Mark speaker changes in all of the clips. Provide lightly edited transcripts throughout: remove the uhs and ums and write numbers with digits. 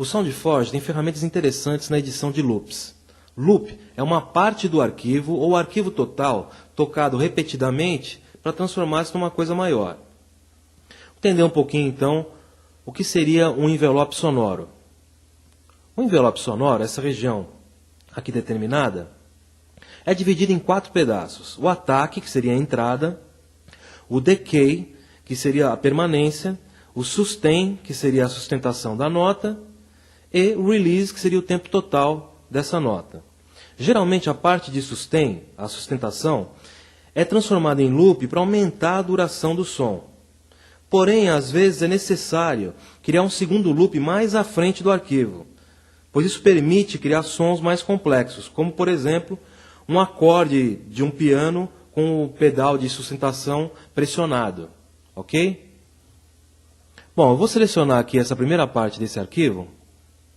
Speaker 1: O SoundForge tem ferramentas interessantes na edição de loops. Loop é uma parte do arquivo ou arquivo total tocado repetidamente para transformar-se numa coisa maior. Vou entender um pouquinho então o que seria um envelope sonoro. O envelope sonoro, essa região aqui determinada, é dividida em 4 pedaços. O ataque, que seria a entrada, o decay, que seria a permanência, o sustain, que seria a sustentação da nota, e o release, que seria o tempo total dessa nota. Geralmente a parte de sustain, a sustentação, é transformada em loop para aumentar a duração do som. Porém, às vezes é necessário criar um segundo loop mais à frente do arquivo, pois isso permite criar sons mais complexos, como, por exemplo, um acorde de um piano com o pedal de sustentação pressionado. Ok? Bom, eu vou selecionar aqui essa primeira parte desse arquivo.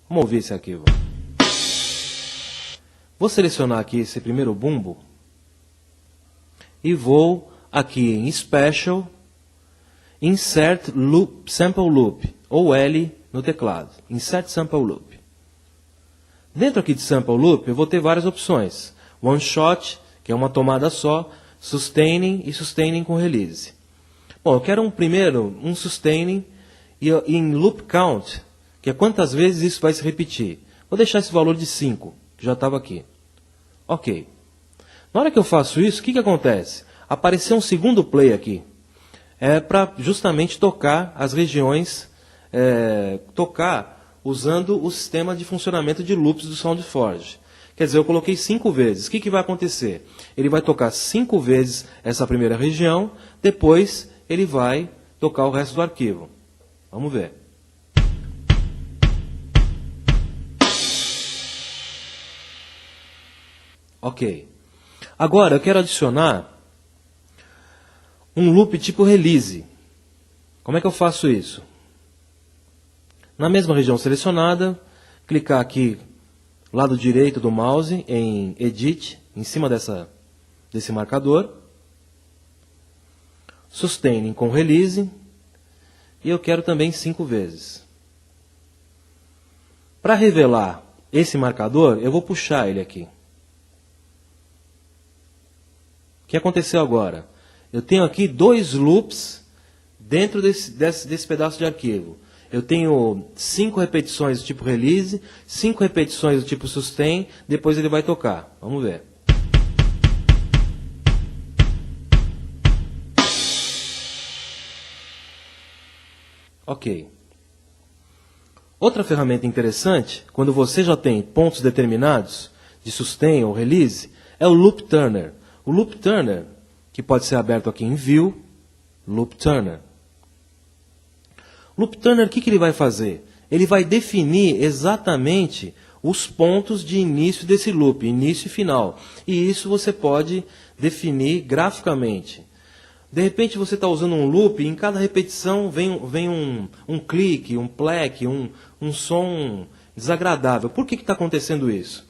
Speaker 1: Vamos ouvir esse arquivo. Vou selecionar aqui esse primeiro bumbo e vou aqui em Special, Insert Loop, Sample Loop, ou L no teclado. Insert Sample Loop. Dentro aqui de Sample Loop eu vou ter várias opções. One Shot, que é uma tomada só, Sustaining e Sustaining com Release. Bom, eu quero primeiro um Sustaining e em Loop Count, que é quantas vezes isso vai se repetir. Vou deixar esse valor de 5, que já estava aqui. Ok. Na hora que eu faço isso, o que acontece? Apareceu um segundo play aqui. É para justamente tocar as regiões, tocar usando o sistema de funcionamento de loops do SoundForge. Quer dizer, eu coloquei 5 vezes. O que vai acontecer? Ele vai tocar 5 vezes essa primeira região, depois ele vai tocar o resto do arquivo. Vamos ver. Ok. Agora eu quero adicionar um loop tipo release. Como é que eu faço isso? Na mesma região selecionada, clicar aqui, lado direito do mouse, em Edit, em cima desse marcador. Sustaining com Release. E eu quero também 5 vezes. Para revelar esse marcador, eu vou puxar ele aqui. O que aconteceu agora? Eu tenho aqui 2 loops dentro desse pedaço de arquivo. Eu tenho 5 repetições do tipo release, 5 repetições do tipo sustain, depois ele vai tocar. Vamos ver. Ok. Outra ferramenta interessante, quando você já tem pontos determinados de sustain ou release, é o Loop Turner. O Loop Turner, que pode ser aberto aqui em View, Loop Turner. O Loop Turner, o que ele vai fazer? Ele vai definir exatamente os pontos de início desse loop, início e final. E isso você pode definir graficamente. De repente você está usando um loop e em cada repetição vem um clique, um pleque, um som desagradável. Por que está acontecendo isso?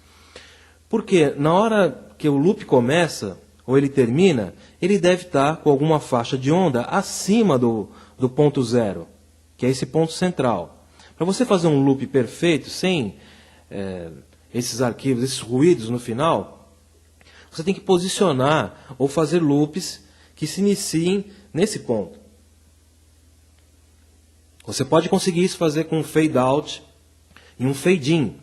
Speaker 1: Porque na hora que o loop começa, ou ele termina, ele deve estar com alguma faixa de onda acima do ponto zero, que é esse ponto central. Para você fazer um loop perfeito, sem esses arquivos, esses ruídos no final, você tem que posicionar ou fazer loops que se iniciem nesse ponto. Você pode conseguir isso fazer com um fade out e um fade in.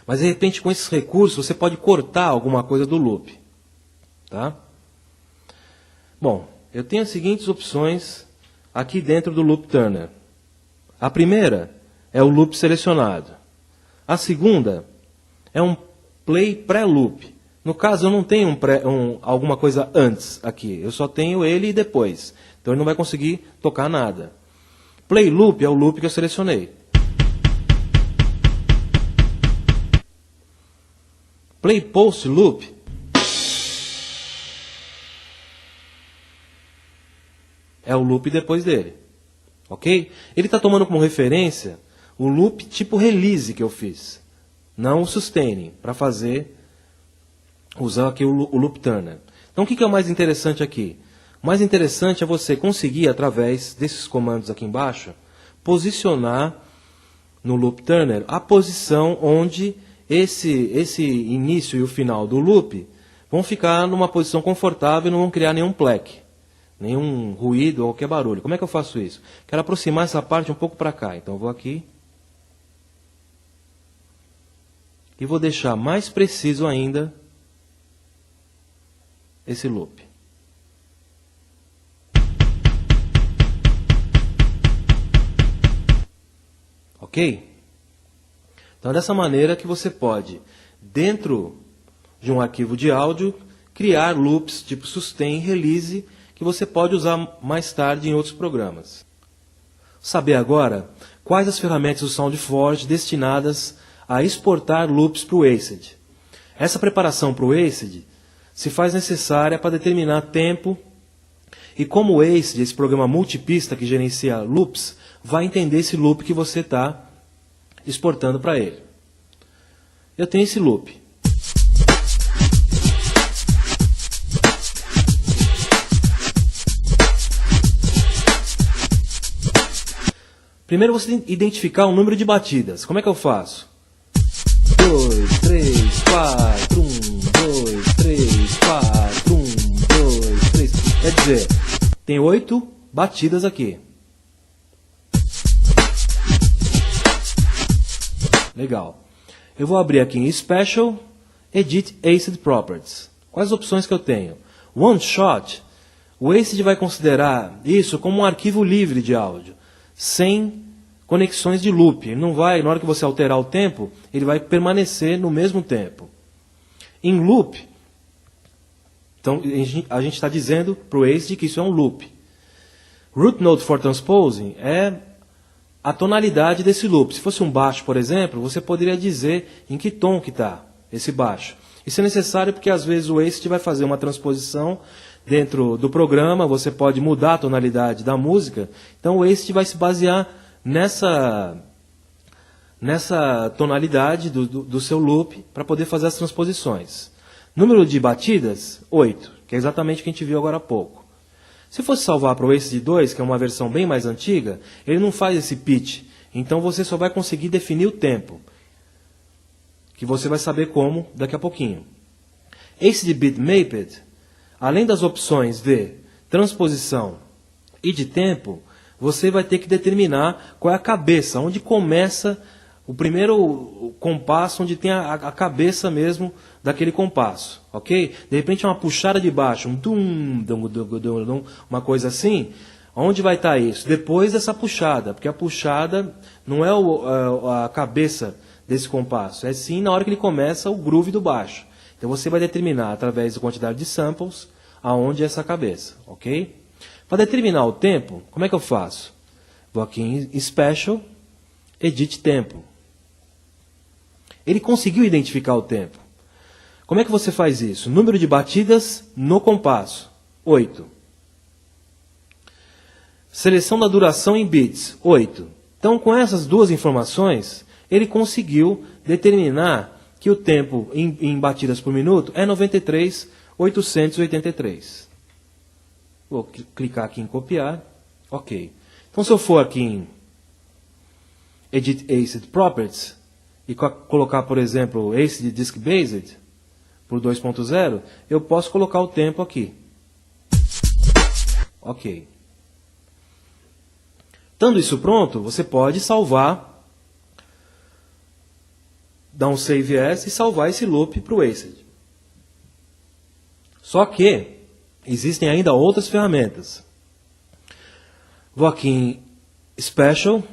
Speaker 1: Mas de repente com esses recursos você pode cortar alguma coisa do loop. Tá? Bom, eu tenho as seguintes opções aqui dentro do Loop Turner. A primeira é o loop selecionado. A segunda é um play pré-loop. No caso, eu não tenho alguma coisa antes aqui. Eu só tenho ele e depois. Então ele não vai conseguir tocar nada. Play loop é o loop que eu selecionei. Play post loop é o loop depois dele. Ok? Ele está tomando como referência o loop tipo release que eu fiz. Não o sustaining, para usar aqui o Loop Turner. Então o que é o mais interessante aqui? O mais interessante é você conseguir, através desses comandos aqui embaixo, posicionar no loop Turner a posição onde esse início e o final do loop vão ficar numa posição confortável e não vão criar nenhum pleque, nenhum ruído ou qualquer barulho. Como é que eu faço isso? Quero aproximar essa parte um pouco para cá. Então eu vou aqui e vou deixar mais preciso ainda esse loop. Ok? Então é dessa maneira que você pode, dentro de um arquivo de áudio, criar loops tipo sustain, release, que você pode usar mais tarde em outros programas. Saber agora quais as ferramentas do SoundForge destinadas a exportar loops para o ACID. Essa preparação para o ACID se faz necessária para determinar tempo e como o ACID, esse programa multipista que gerencia loops, vai entender esse loop que você está exportando para ele. Eu tenho esse loop. Primeiro você tem que identificar o número de batidas. Como é que eu faço? 2, 3, 4, 1, 2, 3, 4, 1, 2, 3. Quer dizer, tem 8 batidas aqui. Legal. Eu vou abrir aqui em Special, Edit ACID Properties. Quais opções que eu tenho? One Shot, o ACID vai considerar isso como um arquivo livre de áudio, sem conexões de loop. Ele não vai, na hora que você alterar o tempo, ele vai permanecer no mesmo tempo. Em loop, então a gente está dizendo para o ACID que isso é um loop. Root Node for Transposing é a tonalidade desse loop. Se fosse um baixo, por exemplo, você poderia dizer em que tom que está esse baixo. Isso é necessário porque às vezes o ACID vai fazer uma transposição dentro do programa, você pode mudar a tonalidade da música, então o ACID vai se basear nessa tonalidade do seu loop para poder fazer as transposições. Número de batidas, 8, que é exatamente o que a gente viu agora há pouco. Se fosse salvar para o ACID 2, que é uma versão bem mais antiga, ele não faz esse pitch. Então você só vai conseguir definir o tempo, que você vai saber como daqui a pouquinho. ACID Bitmapped, além das opções de transposição e de tempo, você vai ter que determinar qual é a cabeça, onde começa o primeiro compasso, onde tem a cabeça mesmo daquele compasso, ok? De repente é uma puxada de baixo, um dum, dum, dum, dum, dum, uma coisa assim. Onde vai estar isso? Depois dessa puxada, porque a puxada não é a cabeça desse compasso, é sim na hora que ele começa o groove do baixo. Então você vai determinar através da quantidade de samples aonde é essa cabeça, ok? Para determinar o tempo, como é que eu faço? Vou aqui em Special, Edit Tempo. Ele conseguiu identificar o tempo. Como é que você faz isso? Número de batidas no compasso, 8. Seleção da duração em bits, 8. Então, com essas duas informações, ele conseguiu determinar que o tempo em batidas por minuto é 93.883. Vou clicar aqui em copiar. Ok. Então, se eu for aqui em Edit ACID Properties e colocar, por exemplo, ACID Disk Based por 2.0, eu posso colocar o tempo aqui. Ok. Estando isso pronto, você pode salvar, dar um Save As e salvar esse loop para o ACID. Só que existem ainda outras ferramentas. Vou aqui em Special,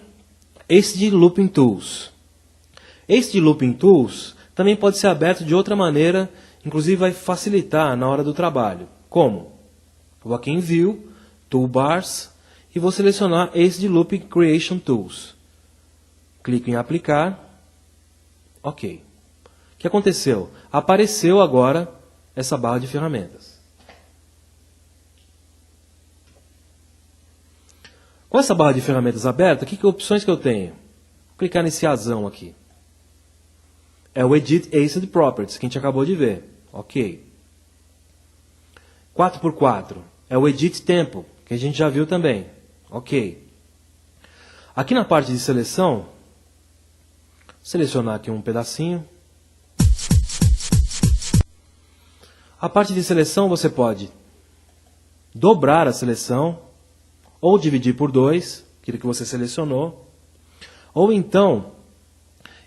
Speaker 1: ACID Looping Tools. ACID Looping Tools também pode ser aberto de outra maneira, inclusive vai facilitar na hora do trabalho. Como? Vou aqui em View, Toolbars, e vou selecionar ACID Looping Creation Tools. Clico em Aplicar. Ok. O que aconteceu? Apareceu agora essa barra de ferramentas. Com essa barra de ferramentas aberta, que opções que eu tenho? Vou clicar nesse azão aqui. É o Edit ACID Properties, que a gente acabou de ver. Ok. 4x4 é o Edit Tempo, que a gente já viu também. Ok. Aqui na parte de seleção, selecionar aqui um pedacinho. A parte de seleção você pode dobrar a seleção, ou dividir por 2, aquilo que você selecionou, ou então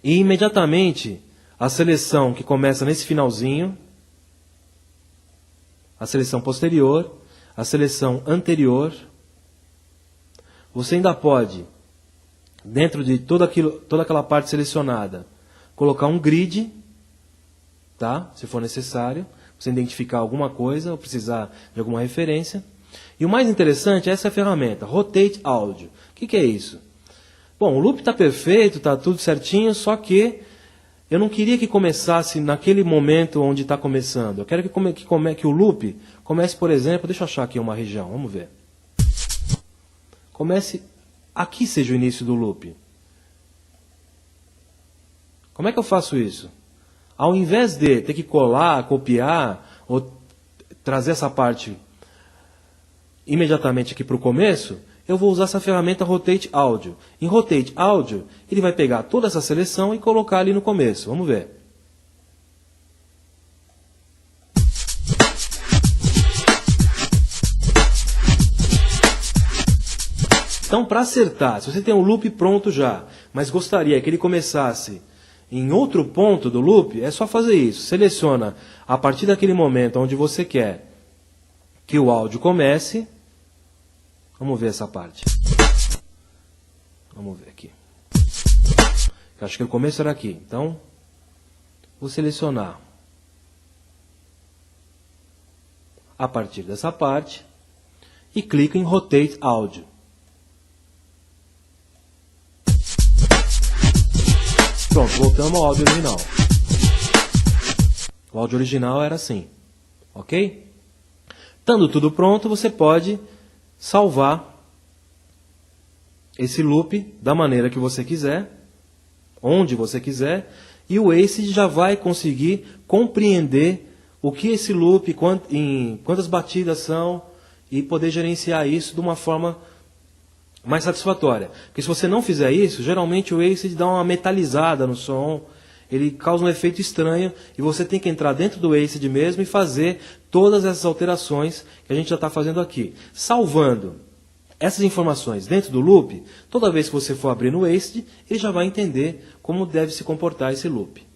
Speaker 1: ir imediatamente à seleção que começa nesse finalzinho, a seleção posterior, a seleção anterior. Você ainda pode, dentro de toda aquela parte selecionada, colocar um grid, tá? Se for necessário, você identificar alguma coisa ou precisar de alguma referência. E o mais interessante é essa ferramenta, Rotate Audio. O que é isso? Bom, o loop está perfeito, está tudo certinho, só que eu não queria que começasse naquele momento onde está começando. Eu quero que o loop comece, por exemplo, deixa eu achar aqui uma região, vamos ver. Comece, aqui seja o início do loop. Como é que eu faço isso? Ao invés de ter que colar, copiar, ou trazer essa parte imediatamente aqui para o começo, eu vou usar essa ferramenta Rotate Audio. Em Rotate Audio, ele vai pegar toda essa seleção e colocar ali no começo. Vamos ver. Então, para acertar, se você tem um loop pronto já, mas gostaria que ele começasse em outro ponto do loop, é só fazer isso. Seleciona a partir daquele momento onde você quer que o áudio comece. Vamos ver essa parte. Vamos ver aqui. Eu acho que o começo era aqui. Então, vou selecionar a partir dessa parte e clico em Rotate Audio. Pronto, voltamos ao áudio original. O áudio original era assim, ok? Estando tudo pronto, você pode salvar esse loop da maneira que você quiser, onde você quiser, e o Ace já vai conseguir compreender o que esse loop, quantas batidas são, e poder gerenciar isso de uma forma mais satisfatória. Porque se você não fizer isso, geralmente o Ace dá uma metalizada no som, ele causa um efeito estranho e você tem que entrar dentro do Acid mesmo e fazer todas essas alterações que a gente já está fazendo aqui. Salvando essas informações dentro do loop, toda vez que você for abrir no Acid, ele já vai entender como deve se comportar esse loop.